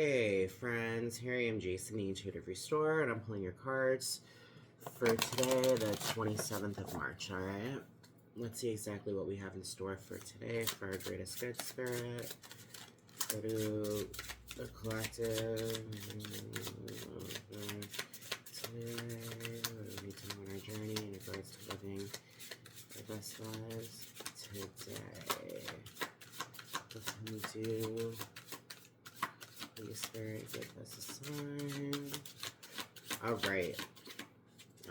Hey friends, here I am, Jason, the Intuitive Restorer, and I'm pulling your cards for today, the 27th of March, alright? Let's see exactly what we have in store for today for our greatest good spirit. Go to the collective. Today, what do we need to know on our journey in regards to living our best lives today? What can we do? Holy Spirit, give us a sign.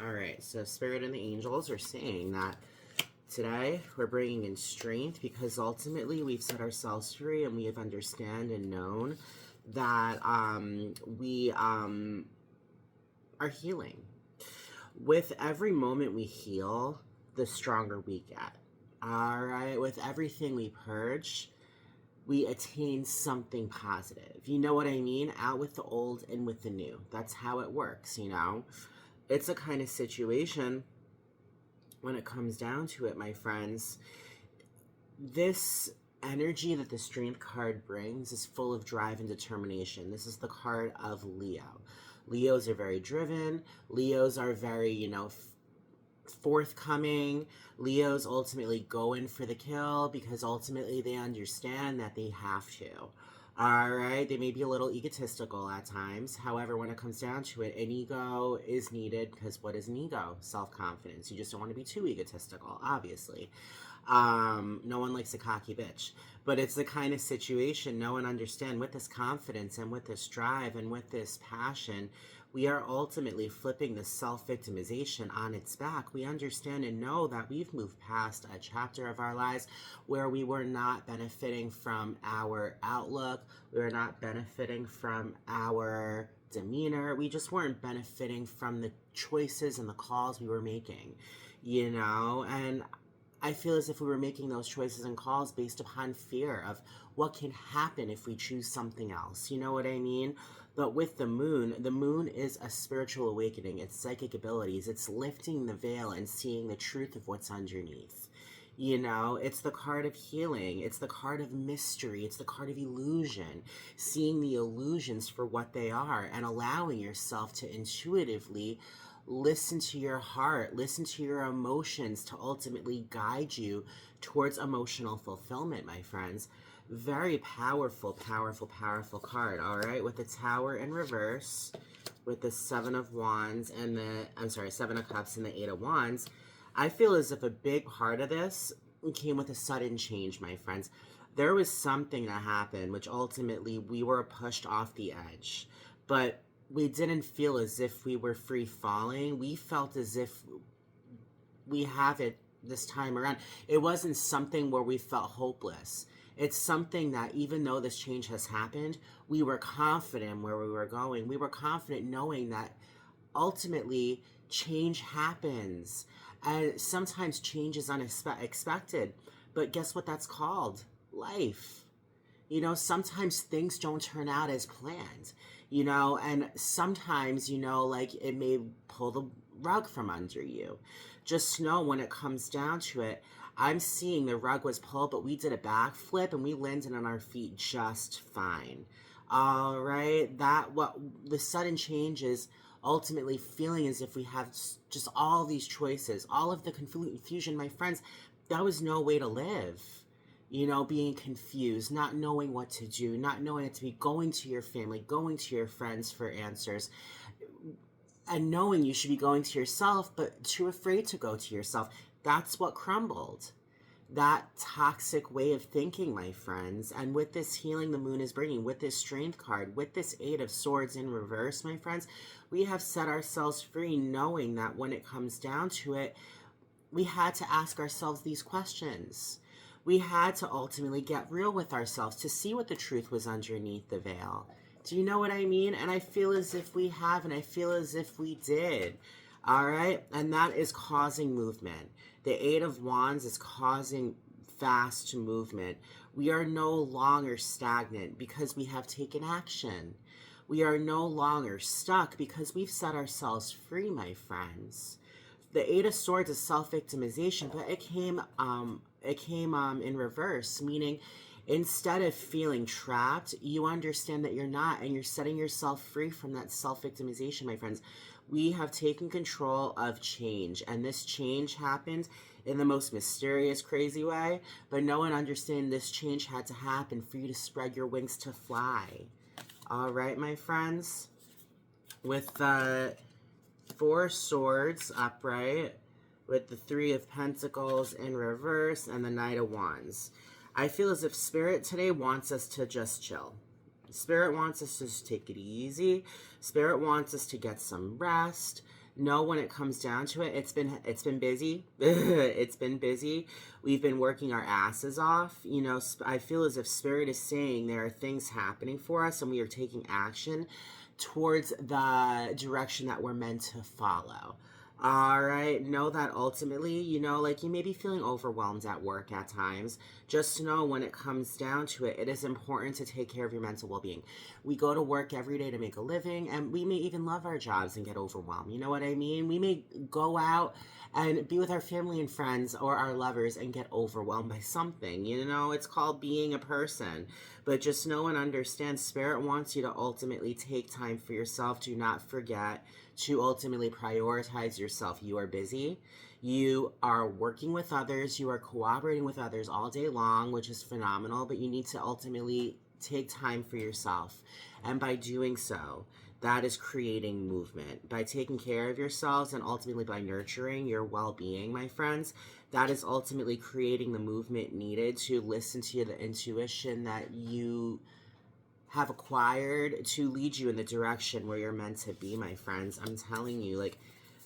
Alright, so Spirit and the angels are saying that today we're bringing in strength because ultimately we've set ourselves free and we have understand and known that we are healing. With every moment we heal, the stronger we get. Alright, with everything we purge, we attain something positive. You know what I mean? Out with the old, in with the new. That's how it works, you know? It's a kind of situation, when it comes down to it, my friends, this energy that the Strength card brings is full of drive and determination. This is the card of Leo. Leos are very driven. Leos are very, you know, forthcoming. Leos ultimately go in for the kill because ultimately they understand that they have to. Alright, they may be a little egotistical at times. However, when it comes down to it, an ego is needed because what is an ego? Self-confidence. You just don't want to be too egotistical, obviously. No one likes a cocky bitch. But it's the kind of situation no one understands with this confidence and with this drive and with this passion. We are ultimately flipping the self-victimization on its back. We understand and know that we've moved past a chapter of our lives where we were not benefiting from our outlook. We were not benefiting from our demeanor. We just weren't benefiting from the choices and the calls we were making, you know? And I feel as if we were making those choices and calls based upon fear of what can happen if we choose something else. You know what I mean? But with the moon is a spiritual awakening. It's psychic abilities. It's lifting the veil and seeing the truth of what's underneath. You know, it's the card of healing. It's the card of mystery. It's the card of illusion. Seeing the illusions for what they are and allowing yourself to intuitively listen to your heart, listen to your emotions to ultimately guide you towards emotional fulfillment, my friends. Very powerful, powerful, powerful card, all right? With the Tower in reverse, with the Seven of Wands and Seven of Cups and the Eight of Wands, I feel as if a big part of this came with a sudden change, my friends. There was something that happened, which ultimately we were pushed off the edge. But we didn't feel as if we were free falling. We felt as if we have it this time around. It wasn't something where we felt hopeless. It's something that even though this change has happened, we were confident where we were going. We were confident knowing that ultimately change happens. And sometimes change is unexpected. But guess what that's called? Life. You know, sometimes things don't turn out as planned, you know, and sometimes, you know, like it may pull the rug from under you. Just know when it comes down to it, I'm seeing the rug was pulled, but we did a backflip and we landed on our feet just fine. All right, what the sudden change is ultimately feeling as if we have just all these choices, all of the confusion, my friends. That was no way to live. You know, being confused, not knowing what to do, not knowing what to be, going to your family, going to your friends for answers, and knowing you should be going to yourself, but too afraid to go to yourself. That's what crumbled. That toxic way of thinking, my friends. And with this healing the moon is bringing, with this Strength card, with this Eight of Swords in reverse, my friends, we have set ourselves free knowing that when it comes down to it, we had to ask ourselves these questions. We had to ultimately get real with ourselves to see what the truth was underneath the veil. Do you know what I mean? And I feel as if we have, and I feel as if we did. All right? And that is causing movement. The Eight of Wands is causing fast movement. We are no longer stagnant because we have taken action. We are no longer stuck because we've set ourselves free, my friends. The Eight of Swords is self-victimization, but it came in reverse, meaning Instead of feeling trapped, you understand that you're not, and you're setting yourself free from that self-victimization, my friends. We have taken control of change, and this change happened in the most mysterious, crazy way, but no one understands this change had to happen for you to spread your wings to fly. All right, my friends? With the Four Swords upright, with the Three of Pentacles in reverse, and the Knight of Wands. I feel as if Spirit today wants us to just chill. Spirit wants us to just take it easy. Spirit wants us to get some rest. No, when it comes down to it, it's been busy. It's been busy. We've been working our asses off. You know, I feel as if Spirit is saying there are things happening for us, and we are taking action towards the direction that we're meant to follow. All right, know that ultimately, you know, like you may be feeling overwhelmed at work at times. Just know when it comes down to it, it is important to take care of your mental well-being. We go to work every day to make a living, and we may even love our jobs and get overwhelmed. You know what I mean? We may go out and be with our family and friends or our lovers and get overwhelmed by something. You know, it's called being a person. But just know and understand, Spirit wants you to ultimately take time for yourself. Do not forget to ultimately prioritize yourself. You are busy. You are working with others. You are cooperating with others all day long, which is phenomenal, but you need to ultimately take time for yourself. And by doing so, that is creating movement. By taking care of yourselves and ultimately by nurturing your well-being, my friends, that is ultimately creating the movement needed to listen to the intuition that you have acquired to lead you in the direction where you're meant to be, my friends. I'm telling you, like,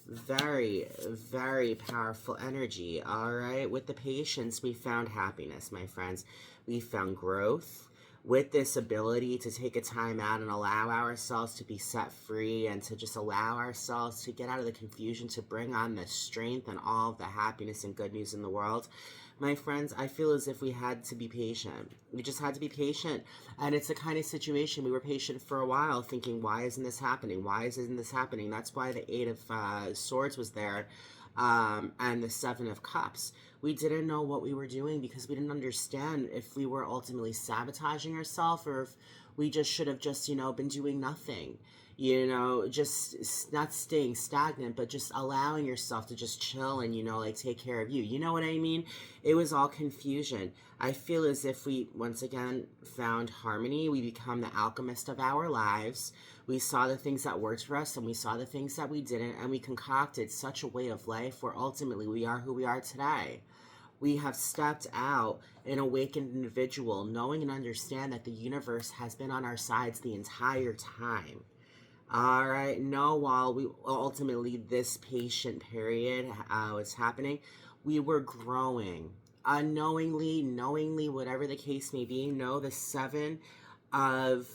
very, very powerful energy. All right, with the patience, we found happiness, my friends. We found growth. With this ability to take a time out and allow ourselves to be set free and to just allow ourselves to get out of the confusion, to bring on the strength and all of the happiness and good news in the world, my friends, I feel as if we had to be patient. We just had to be patient. And it's the kind of situation we were patient for a while, thinking, why isn't this happening? Why isn't this happening? That's why the Eight of Swords was there, and the Seven of Cups. We didn't know what we were doing because we didn't understand if we were ultimately sabotaging ourselves or if we just should have just, you know, been doing nothing. You know, just not staying stagnant, but just allowing yourself to just chill and, you know, like take care of you. You know what I mean? It was all confusion. I feel as if we, once again, found harmony. We become the alchemist of our lives. We saw the things that worked for us and we saw the things that we didn't. And we concocted such a way of life where ultimately we are who we are today. We have stepped out an awakened individual, knowing and understand that the universe has been on our sides the entire time. All right, no, while we ultimately this patient period was happening, we were growing unknowingly, knowingly, whatever the case may be. No, the Seven of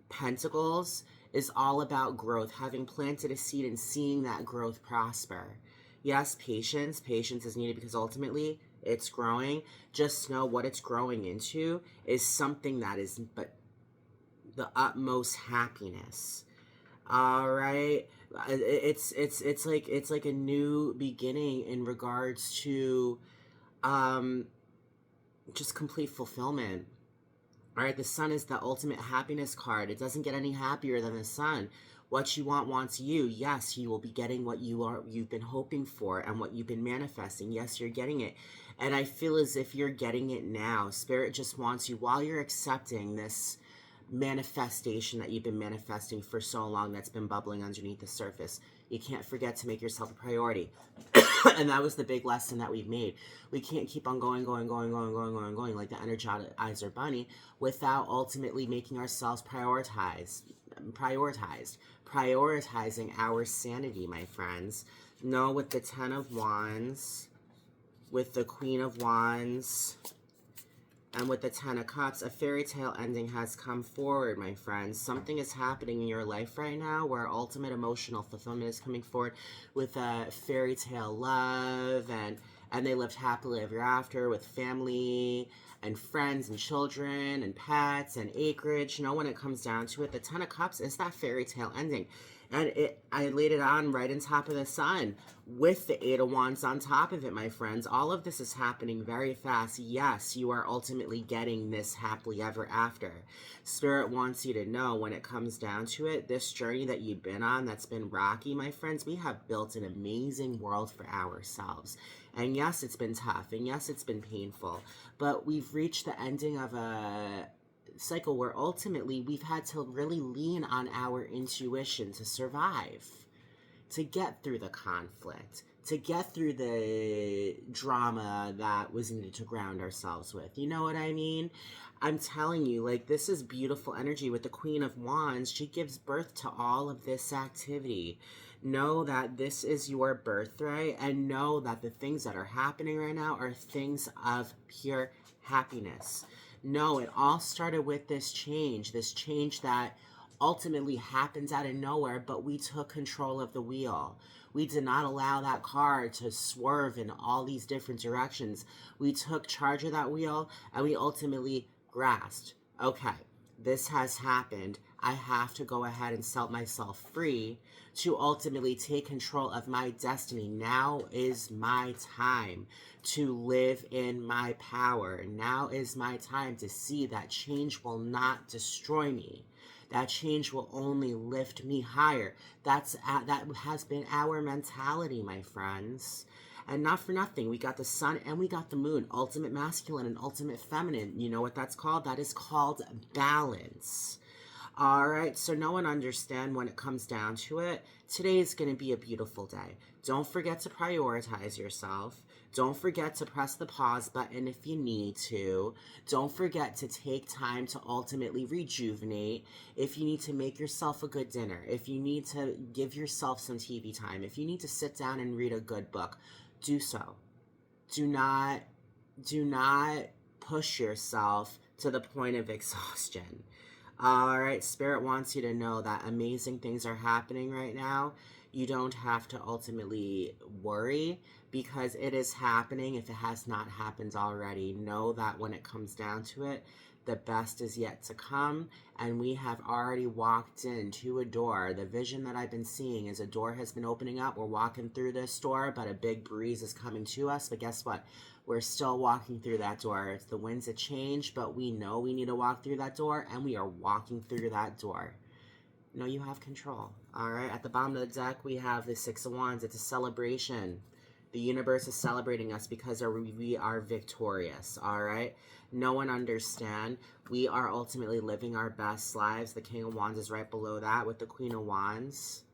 Pentacles is all about growth, having planted a seed and seeing that growth prosper. Yes, patience. Patience is needed because ultimately it's growing. Just know what it's growing into is something that is but the utmost happiness. All right, it's like a new beginning in regards to just complete fulfillment. All right, the Sun is the ultimate happiness card. It doesn't get any happier than the Sun. What you want wants you. Yes, you will be getting what you've been hoping for and what you've been manifesting. Yes, you're getting it. And I feel as if you're getting it now. Spirit just wants you while you're accepting this manifestation that you've been manifesting for so long that's been bubbling underneath the surface. You can't forget to make yourself a priority. And that was the big lesson that we've made. We can't keep on going like the Energizer Bunny without ultimately making ourselves prioritizing our sanity, my friends. No, with the Ten of Wands, with the Queen of Wands, and with the Ten of Cups, a fairy tale ending has come forward, my friends. Something is happening in your life right now where ultimate emotional fulfillment is coming forward with a fairy tale love, and they lived happily ever after with family and friends and children and pets and acreage. You know, when it comes down to it, the Ten of Cups is that fairy tale ending. And I laid it on right on top of the sun with the Eight of Wands on top of it, my friends. All of this is happening very fast. Yes, you are ultimately getting this happily ever after. Spirit wants you to know, when it comes down to it, this journey that you've been on that's been rocky, my friends, we have built an amazing world for ourselves. And yes, it's been tough. And yes, it's been painful. But we've reached the ending of a cycle where ultimately we've had to really lean on our intuition to survive, to get through the conflict, to get through the drama that was needed to ground ourselves with. You know what I mean? I'm telling you, like, this is beautiful energy with the Queen of Wands. She gives birth to all of this activity. Know that this is your birthright, and know that the things that are happening right now are things of pure happiness. No, it all started with this change that ultimately happens out of nowhere, but we took control of the wheel. We did not allow that car to swerve in all these different directions. We took charge of that wheel, and we ultimately grasped, okay, this has happened. I have to go ahead and set myself free to ultimately take control of my destiny. Now is my time to live in my power. Now is my time to see that change will not destroy me. That change will only lift me higher. That has been our mentality, my friends. And not for nothing, we got the sun and we got the moon, ultimate masculine and ultimate feminine. You know what that's called? That is called balance. All right, so know and understand, when it comes down to it, today is going to be a beautiful day. Don't forget to prioritize yourself. Don't forget to press the pause button if you need to. Don't forget to take time to ultimately rejuvenate. If you need to make yourself a good dinner, if you need to give yourself some TV time, if you need to sit down and read a good book, do so. Do not push yourself to the point of exhaustion. All right, Spirit wants you to know that amazing things are happening right now. You don't have to ultimately worry, because it is happening if it has not happened already. Know that when it comes down to it, the best is yet to come, and we have already walked into a door. The vision that I've been seeing is a door has been opening up. We're walking through this door, but a big breeze is coming to us. But guess what? We're still walking through that door. It's the winds of change, but we know we need to walk through that door, and we are walking through that door. No, you have control. All right, at the bottom of the deck, we have the Six of Wands. It's a celebration. The universe is celebrating us because we are victorious. All right, know and understand, we are ultimately living our best lives. The King of Wands is right below that with the Queen of Wands.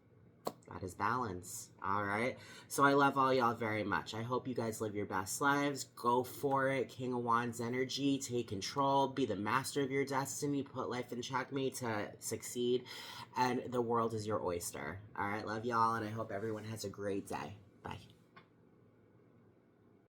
That is balance. All right. So I love all y'all very much. I hope you guys live your best lives. Go for it. King of Wands energy. Take control. Be the master of your destiny. Put life in checkmate to succeed. And the world is your oyster. All right. Love y'all. And I hope everyone has a great day. Bye.